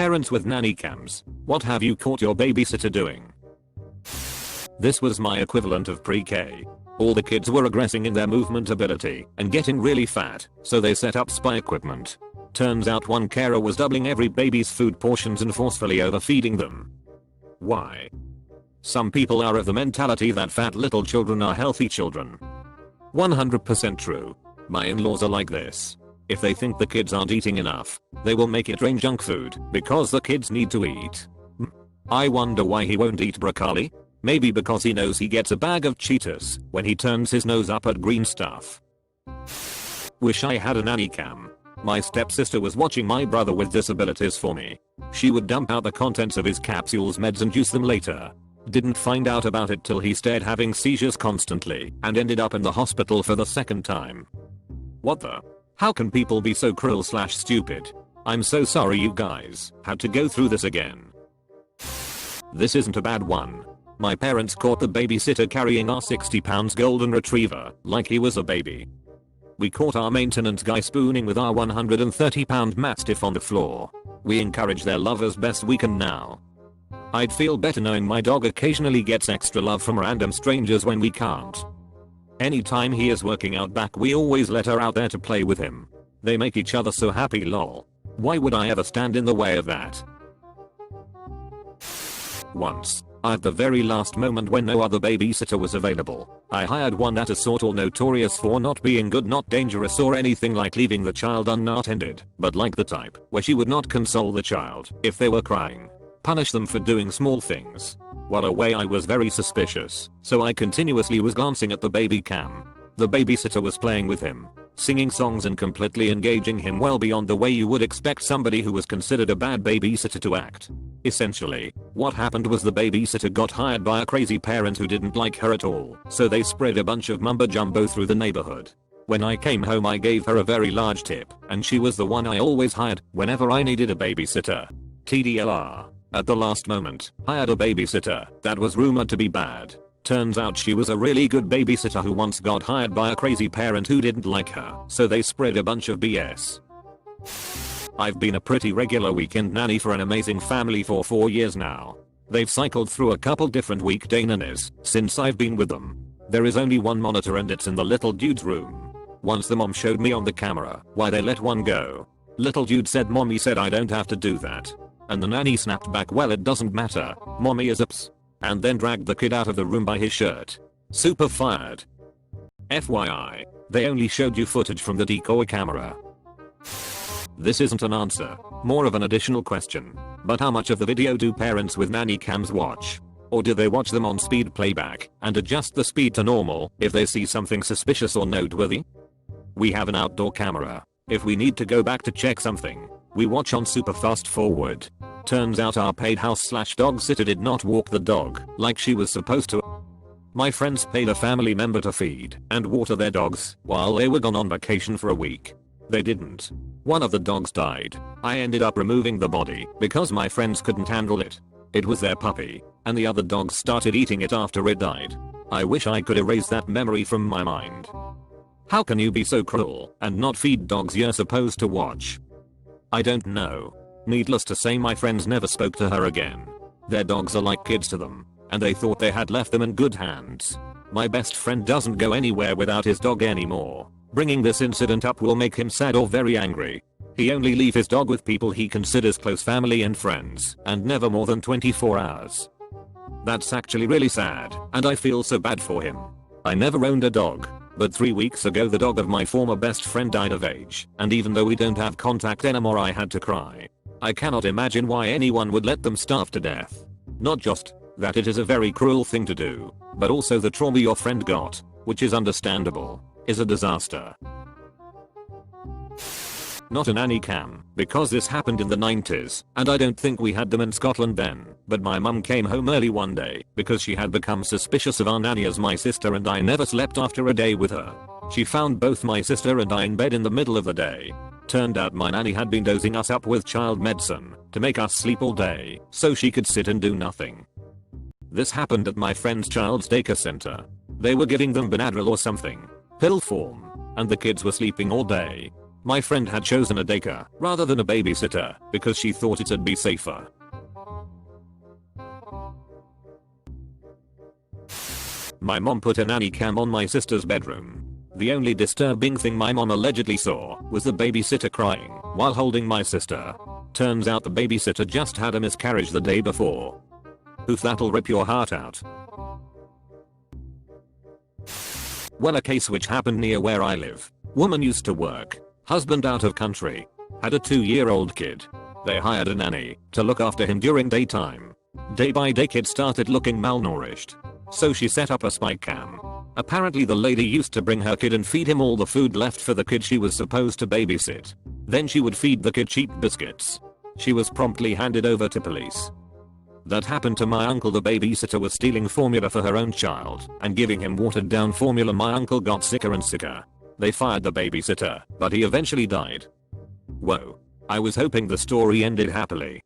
Parents with nanny cams, what have you caught your babysitter doing? This was my equivalent of pre-K. All the kids were regressing in their movement ability and getting really fat, so they set up spy equipment. Turns out one carer was doubling every baby's food portions and forcefully overfeeding them. Why? Some people are of the mentality that fat little children are healthy children. 100% true. My in-laws are like this. If they think the kids aren't eating enough, they will make it rain junk food because the kids need to eat. I wonder why he won't eat broccoli? Maybe because he knows he gets a bag of Cheetos when he turns his nose up at green stuff. Wish I had a nanny cam. My stepsister was watching my brother with disabilities for me. She would dump out the contents of his capsules, meds and use them later. Didn't find out about it till he started having seizures constantly and ended up in the hospital for the second time. What the? How can people be so cruel/stupid? I'm so sorry you guys had to go through this again. This isn't a bad one. My parents caught the babysitter carrying our 60-pound golden retriever like he was a baby. We caught our maintenance guy spooning with our 130-pound mastiff on the floor. We encourage their love as best we can now. I'd feel better knowing my dog occasionally gets extra love from random strangers when we can't. Anytime he is working out back, we always let her out there to play with him. They make each other so happy, lol. Why would I ever stand in the way of that? Once, at the very last moment when no other babysitter was available, I hired one that is sort of notorious for not being good, not dangerous or anything like leaving the child unattended, but like the type where she would not console the child if they were crying, punish them for doing small things. What a way. I was very suspicious, so I continuously was glancing at the baby cam. The babysitter was playing with him, singing songs and completely engaging him well beyond the way you would expect somebody who was considered a bad babysitter to act. Essentially, what happened was the babysitter got hired by a crazy parent who didn't like her at all, so they spread a bunch of mumbo jumbo through the neighborhood. When I came home I gave her a very large tip, and she was the one I always hired whenever I needed a babysitter. TDLR. At the last moment, hired a babysitter that was rumored to be bad. Turns out she was a really good babysitter who once got hired by a crazy parent who didn't like her, so they spread a bunch of BS. I've been a pretty regular weekend nanny for an amazing family for 4 years now. They've cycled through a couple different weekday nannies since I've been with them. There is only one monitor and it's in the little dude's room. Once the mom showed me on the camera why they let one go. Little dude said mommy said I don't have to do that. And the nanny snapped back, well it doesn't matter, mommy is ups. And then dragged the kid out of the room by his shirt. Super fired. FYI, they only showed you footage from the decoy camera. This isn't an answer, more of an additional question. But how much of the video do parents with nanny cams watch? Or do they watch them on speed playback and adjust the speed to normal if they see something suspicious or noteworthy? We have an outdoor camera. If we need to go back to check something, we watch on super fast forward. Turns out our paid house/dog sitter did not walk the dog like she was supposed to. My friends paid a family member to feed and water their dogs while they were gone on vacation for a week. They didn't. One of the dogs died. I ended up removing the body because my friends couldn't handle it. It was their puppy, and the other dogs started eating it after it died. I wish I could erase that memory from my mind. How can you be so cruel and not feed dogs you're supposed to watch? I don't know. Needless to say, my friends never spoke to her again. Their dogs are like kids to them, and they thought they had left them in good hands. My best friend doesn't go anywhere without his dog anymore. Bringing this incident up will make him sad or very angry. He only leaves his dog with people he considers close family and friends, and never more than 24 hours. That's actually really sad, and I feel so bad for him. I never owned a dog, but 3 weeks ago the dog of my former best friend died of age, and even though we don't have contact anymore I had to cry. I cannot imagine why anyone would let them starve to death. Not just that it is a very cruel thing to do, but also the trauma your friend got, which is understandable, is a disaster. Not a nanny cam, because this happened in the 90s, and I don't think we had them in Scotland then, but my mum came home early one day because she had become suspicious of our nanny as my sister and I never slept after a day with her. She found both my sister and I in bed in the middle of the day. Turned out my nanny had been dosing us up with child medicine to make us sleep all day so she could sit and do nothing. This happened at my friend's child's daycare center. They were giving them Benadryl or something, pill form, and the kids were sleeping all day. My friend had chosen a daycare rather than a babysitter because she thought it'd be safer. My mom put a nanny cam on my sister's bedroom. The only disturbing thing my mom allegedly saw was the babysitter crying while holding my sister. Turns out the babysitter just had a miscarriage the day before. Oof, that'll rip your heart out. Well, a case which happened near where I live. Woman used to work. Husband out of country. Had a 2-year-old kid. They hired a nanny to look after him during daytime. Day by day kid started looking malnourished. So she set up a spy cam. Apparently the lady used to bring her kid and feed him all the food left for the kid she was supposed to babysit. Then she would feed the kid cheap biscuits. She was promptly handed over to police. That happened to my uncle. The babysitter was stealing formula for her own child and giving him watered down formula. My uncle got sicker and sicker. They fired the babysitter, but he eventually died. Whoa. I was hoping the story ended happily.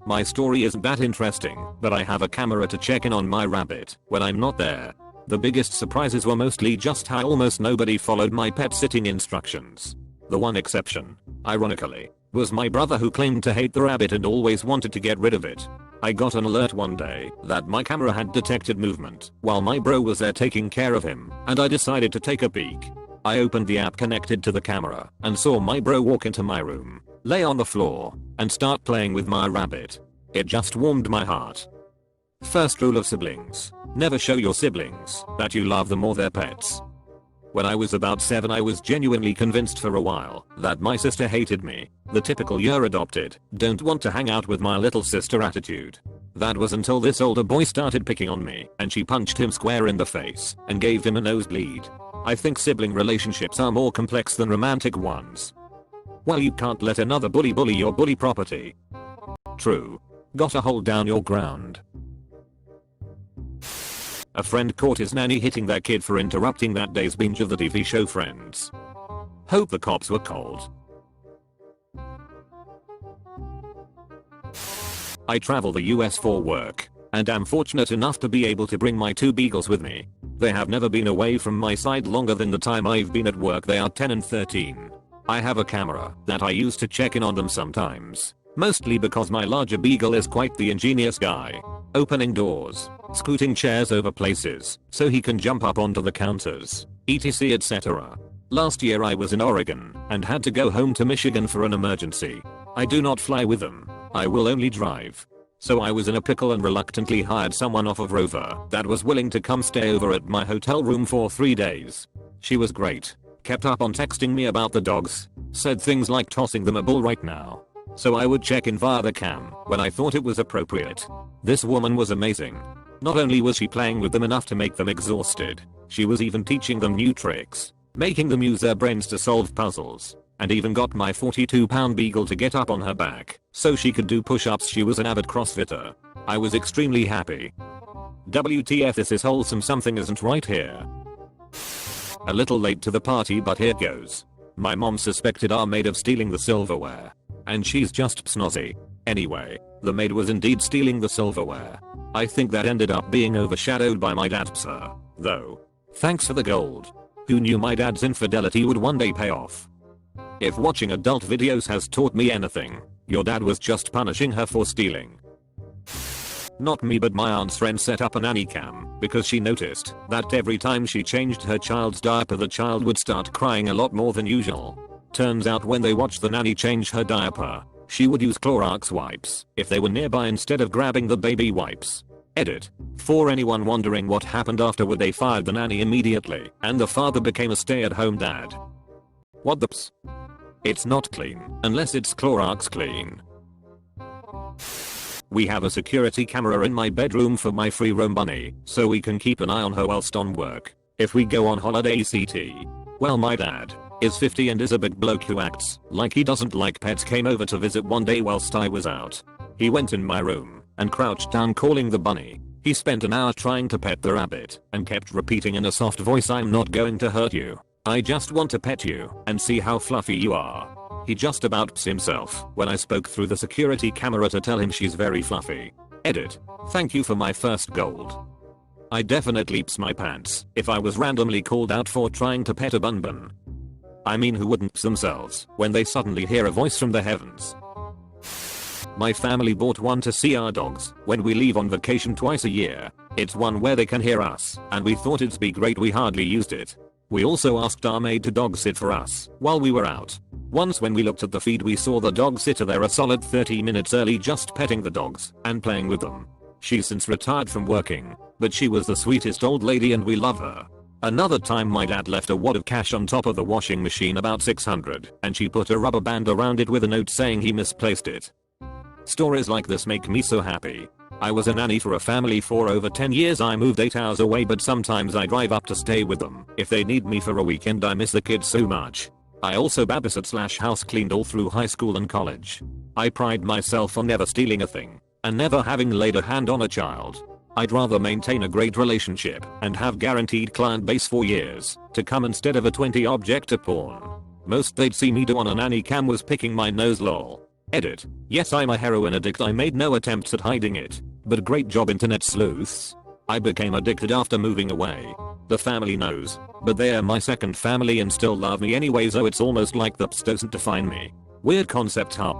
My story isn't that interesting, but I have a camera to check in on my rabbit when I'm not there. The biggest surprises were mostly just how almost nobody followed my pet sitting instructions. The one exception, ironically, was my brother, who claimed to hate the rabbit and always wanted to get rid of it. I got an alert one day that my camera had detected movement while my bro was there taking care of him, and I decided to take a peek. I opened the app connected to the camera and saw my bro walk into my room, lay on the floor, and start playing with my rabbit. It just warmed my heart. First rule of siblings: never show your siblings that you love them or their pets. When I was about 7, I was genuinely convinced for a while that my sister hated me. The typical "you're adopted, don't want to hang out with my little sister" attitude. That was until this older boy started picking on me and she punched him square in the face and gave him a nosebleed. I think sibling relationships are more complex than romantic ones. Well, you can't let another bully your bully property. True. Gotta hold down your ground. A friend caught his nanny hitting their kid for interrupting that day's binge of the TV show Friends. Hope the cops were cold. I travel the US for work, and am fortunate enough to be able to bring my 2 beagles with me. They have never been away from my side longer than the time I've been at work. They are 10 and 13. I have a camera that I use to check in on them sometimes, mostly because my larger beagle is quite the ingenious guy, opening doors, scooting chairs over places so he can jump up onto the counters, etc etc. Last year I was in Oregon and had to go home to Michigan for an emergency. I do not fly with them, I will only drive. So I was in a pickle and reluctantly hired someone off of Rover that was willing to come stay over at my hotel room for 3 days. She was great, kept up on texting me about the dogs, said things like tossing them a ball right now, so I would check in via the cam when I thought it was appropriate. This woman was amazing. Not only was she playing with them enough to make them exhausted, she was even teaching them new tricks, making them use their brains to solve puzzles, and even got my 42-pound beagle to get up on her back so she could do push-ups. She was an avid CrossFitter. I was extremely happy. WTF, this is wholesome. Something isn't right here. A little late to the party, but here goes. My mom suspected our maid of stealing the silverware, and she's just snazzy. Anyway, the maid was indeed stealing the silverware. I think that ended up being overshadowed by my dad's sir, though. Thanks for the gold. Who knew my dad's infidelity would one day pay off? If watching adult videos has taught me anything, your dad was just punishing her for stealing. Not me, but my aunt's friend set up a nanny cam because she noticed that every time she changed her child's diaper, the child would start crying a lot more than usual. Turns out when they watched the nanny change her diaper, she would use Clorox wipes if they were nearby instead of grabbing the baby wipes. Edit. For anyone wondering what happened afterward, they fired the nanny immediately and the father became a stay-at-home dad. What the ps? It's not clean unless it's Clorox clean. We have a security camera in my bedroom for my free roam bunny so we can keep an eye on her whilst on work if we go on holiday etc. Well, my dad is 50 and is a big bloke who acts like he doesn't like pets. Came over to visit one day whilst I was out. He went in my room and crouched down calling the bunny. He spent an hour trying to pet the rabbit and kept repeating in a soft voice, "I'm not going to hurt you. I just want to pet you and see how fluffy you are." He just about pissed himself when I spoke through the security camera to tell him she's very fluffy. Edit. Thank you for my first gold. I definitely piss my pants if I was randomly called out for trying to pet a bunbun. I mean, who wouldn't themselves when they suddenly hear a voice from the heavens? My family bought one to see our dogs when we leave on vacation twice a year. It's one where they can hear us, and we thought it'd be great. We hardly used it. We also asked our maid to dog sit for us while we were out. Once when we looked at the feed, we saw the dog sitter there a solid 30 minutes early, just petting the dogs and playing with them. She's since retired from working, but she was the sweetest old lady and we love her. Another time my dad left a wad of cash on top of the washing machine, about 600, and she put a rubber band around it with a note saying he misplaced it. Stories like this make me so happy. I was a nanny for a family for over 10 years. I moved 8 hours away, but sometimes I drive up to stay with them if they need me for a weekend. I miss the kids so much. I also babysit / house cleaned all through high school and college. I pride myself on never stealing a thing and never having laid a hand on a child. I'd rather maintain a great relationship and have guaranteed client base for years to come instead of a 20 object to porn. Most they'd see me do on a nanny cam was picking my nose, lol. Edit. Yes, I'm a heroin addict. I made no attempts at hiding it, but great job internet sleuths. I became addicted after moving away. The family knows, but they're my second family and still love me anyway, so it's almost like the pst doesn't define me. Weird concept, huh?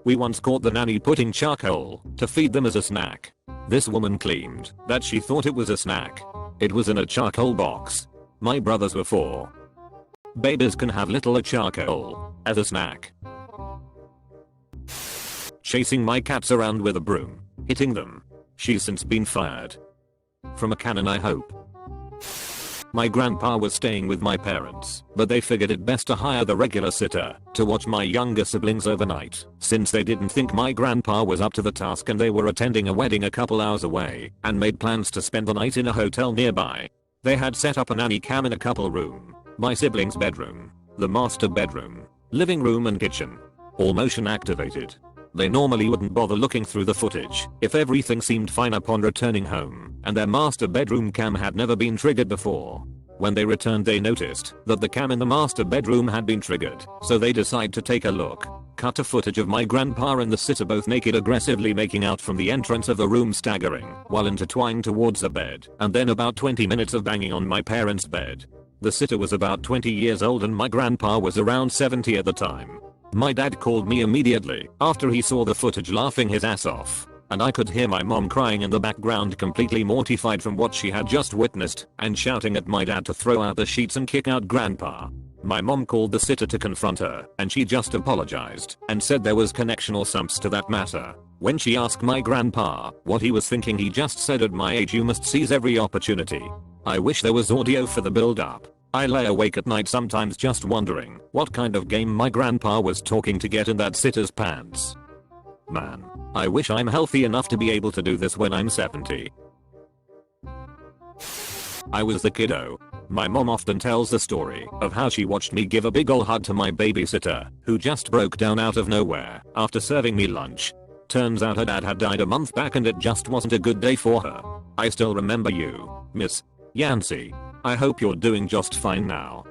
We once caught the nanny putting charcoal to feed them as a snack. This woman claimed that she thought it was a snack. It was in a charcoal box. My brothers were 4. Babies can have little charcoal as a snack. Chasing my cats around with a broom, hitting them. She's since been fired from a cannon, I hope. My grandpa was staying with my parents, but they figured it best to hire the regular sitter to watch my younger siblings overnight, since they didn't think my grandpa was up to the task and they were attending a wedding a couple hours away and made plans to spend the night in a hotel nearby. They had set up a nanny cam in a couple room. My siblings' bedroom, the master bedroom, living room and kitchen. All motion activated. They normally wouldn't bother looking through the footage if everything seemed fine upon returning home, and their master bedroom cam had never been triggered before. When they returned, they noticed that the cam in the master bedroom had been triggered, so they decided to take a look. Cut to footage of my grandpa and the sitter both naked, aggressively making out from the entrance of the room, staggering while intertwined towards the bed, and then about 20 minutes of banging on my parents' bed. The sitter was about 20 years old and my grandpa was around 70 at the time. My dad called me immediately after he saw the footage, laughing his ass off, and I could hear my mom crying in the background, completely mortified from what she had just witnessed and shouting at my dad to throw out the sheets and kick out grandpa. My mom called the sitter to confront her and she just apologized and said there was connection or something to that matter. When she asked my grandpa what he was thinking, he just said, "At my age you must seize every opportunity." I wish there was audio for the build up. I lay awake at night sometimes just wondering what kind of game my grandpa was talking to get in that sitter's pants. Man, I wish I'm healthy enough to be able to do this when I'm 70. I was the kiddo. My mom often tells the story of how she watched me give a big ol' hug to my babysitter, who just broke down out of nowhere after serving me lunch. Turns out her dad had died a month back and it just wasn't a good day for her. I still remember you, Miss Yancy. I hope you're doing just fine now.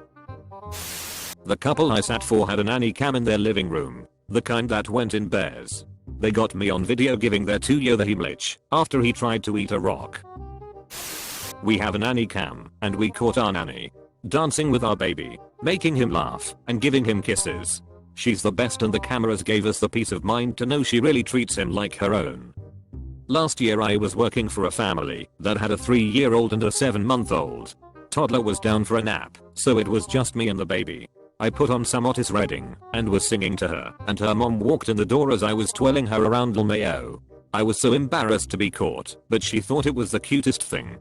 The couple I sat for had a nanny cam in their living room, the kind that went in pairs. They got me on video giving their 2-year the Heimlich after he tried to eat a rock. We have a nanny cam, and we caught our nanny dancing with our baby, making him laugh and giving him kisses. She's the best and the cameras gave us the peace of mind to know she really treats him like her own. Last year I was working for a family that had a 3-year-old and a 7-month-old. Toddler was down for a nap, so it was just me and the baby. I put on some Otis Redding and was singing to her, and her mom walked in the door as I was twirling her around LMAO. I was so embarrassed to be caught, but she thought it was the cutest thing.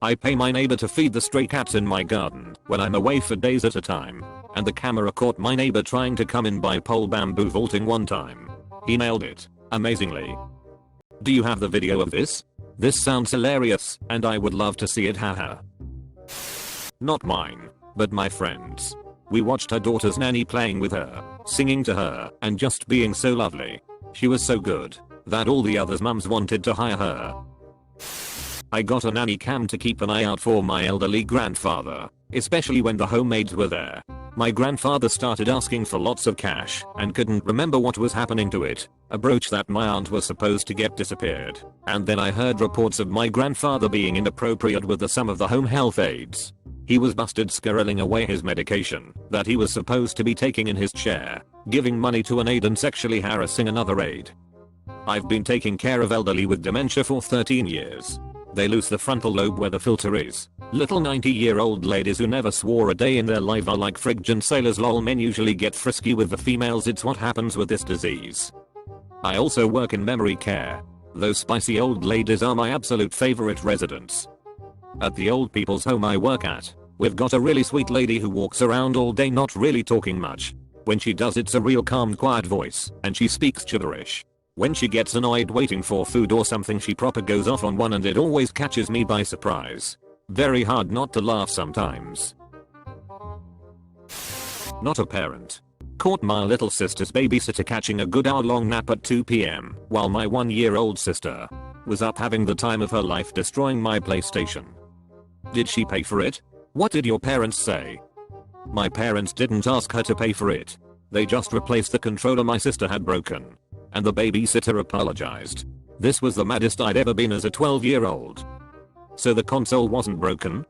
I pay my neighbor to feed the stray cats in my garden when I'm away for days at a time, and the camera caught my neighbor trying to come in by pole bamboo vaulting one time. He nailed it, amazingly. Do you have the video of this? This sounds hilarious, and I would love to see it, haha. Not mine, but my friend's. We watched her daughter's nanny playing with her, singing to her, and just being so lovely. She was so good that all the others' mums wanted to hire her. I got a nanny cam to keep an eye out for my elderly grandfather, especially when the homemaids were there. My grandfather started asking for lots of cash and couldn't remember what was happening to it. A brooch that my aunt was supposed to get disappeared. And then I heard reports of my grandfather being inappropriate with some of the home health aides. He was busted squirreling away his medication that he was supposed to be taking in his chair, giving money to an aide and sexually harassing another aide. I've been taking care of elderly with dementia for 13 years. They lose the frontal lobe where the filter is. Little 90-year-old ladies who never swore a day in their life are like friggin' sailors. Lol, men usually get frisky with the females. It's what happens with this disease. I also work in memory care. Those spicy old ladies are my absolute favorite residents. At the old people's home I work at, we've got a really sweet lady who walks around all day not really talking much. When she does it's a real calm quiet voice and she speaks gibberish. When she gets annoyed waiting for food or something she proper goes off on one and it always catches me by surprise. Very hard not to laugh sometimes. Not a parent. Caught my little sister's babysitter catching a good hour-long nap at 2 PM while my 1-year-old sister was up having the time of her life destroying my PlayStation. Did she pay for it? What did your parents say? My parents didn't ask her to pay for it. They just replaced the controller my sister had broken. And the babysitter apologized. This was the maddest I'd ever been as a 12-year-old. So the console wasn't broken?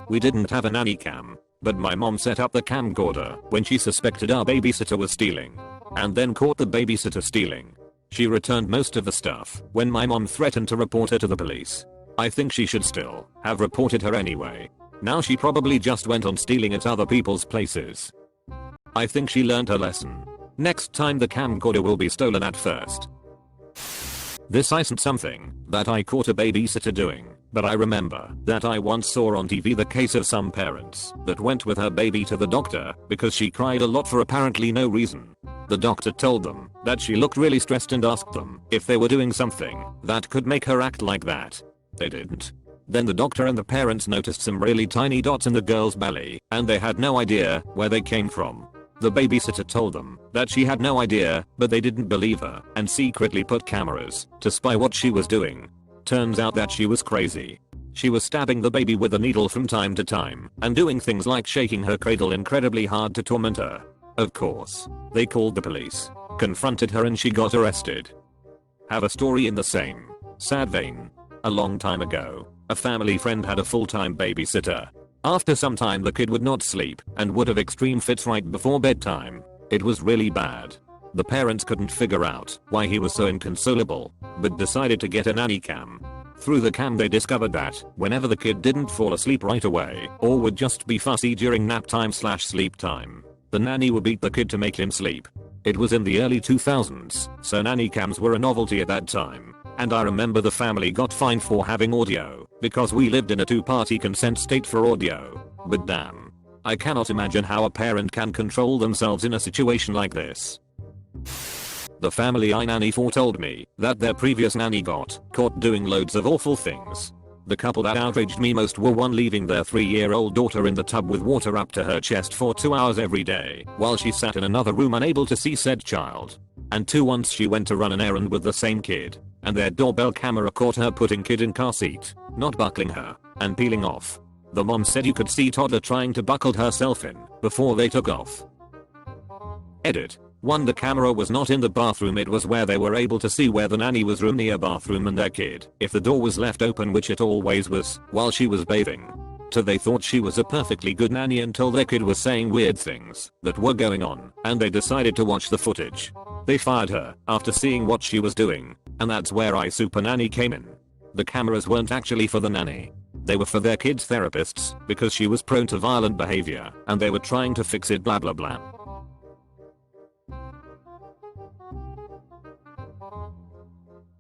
We didn't have a nanny cam, but my mom set up the camcorder when she suspected our babysitter was stealing. And then caught the babysitter stealing. She returned most of the stuff when my mom threatened to report her to the police. I think she should still have reported her anyway. Now she probably just went on stealing at other people's places. I think she learned her lesson. Next time the camcorder will be stolen at first. This isn't something that I caught a babysitter doing, but I remember that I once saw on TV the case of some parents that went with her baby to the doctor because she cried a lot for apparently no reason. The doctor told them that she looked really stressed and asked them if they were doing something that could make her act like that. They didn't. Then the doctor and the parents noticed some really tiny dots in the girl's belly and they had no idea where they came from. The babysitter told them that she had no idea, but they didn't believe her and secretly put cameras to spy what she was doing. Turns out that she was crazy. She was stabbing the baby with a needle from time to time and doing things like shaking her cradle incredibly hard to torment her. Of course, they called the police, confronted her and she got arrested. Have a story in the same sad vein. A long time ago, a family friend had a full-time babysitter. After some time the kid would not sleep and would have extreme fits right before bedtime. It was really bad. The parents couldn't figure out why he was so inconsolable, but decided to get a nanny cam. Through the cam they discovered that whenever the kid didn't fall asleep right away or would just be fussy during nap time/sleep time, the nanny would beat the kid to make him sleep. It was in the early 2000s, so nanny cams were a novelty at that time. And I remember the family got fined for having audio because we lived in a 2-party consent state for audio. But damn, I cannot imagine how a parent can control themselves in a situation like this. The family I nanny for told me that their previous nanny got caught doing loads of awful things. The couple that outraged me most were one leaving their 3-year-old daughter in the tub with water up to her chest for 2 hours every day while she sat in another room unable to see said child. And 2 once she went to run an errand with the same kid. And their doorbell camera caught her putting kid in car seat, not buckling her, and peeling off. The mom said you could see toddler trying to buckle herself in before they took off. Edit. 1. The camera was not in the bathroom, it was where they were able to see where the nanny was room near bathroom and their kid if the door was left open, which it always was, while she was bathing. 2. They thought she was a perfectly good nanny until their kid was saying weird things that were going on and they decided to watch the footage. They fired her after seeing what she was doing, and that's where I super nanny came in. The cameras weren't actually for the nanny. They were for their kids' therapists because she was prone to violent behavior and they were trying to fix it blah blah blah.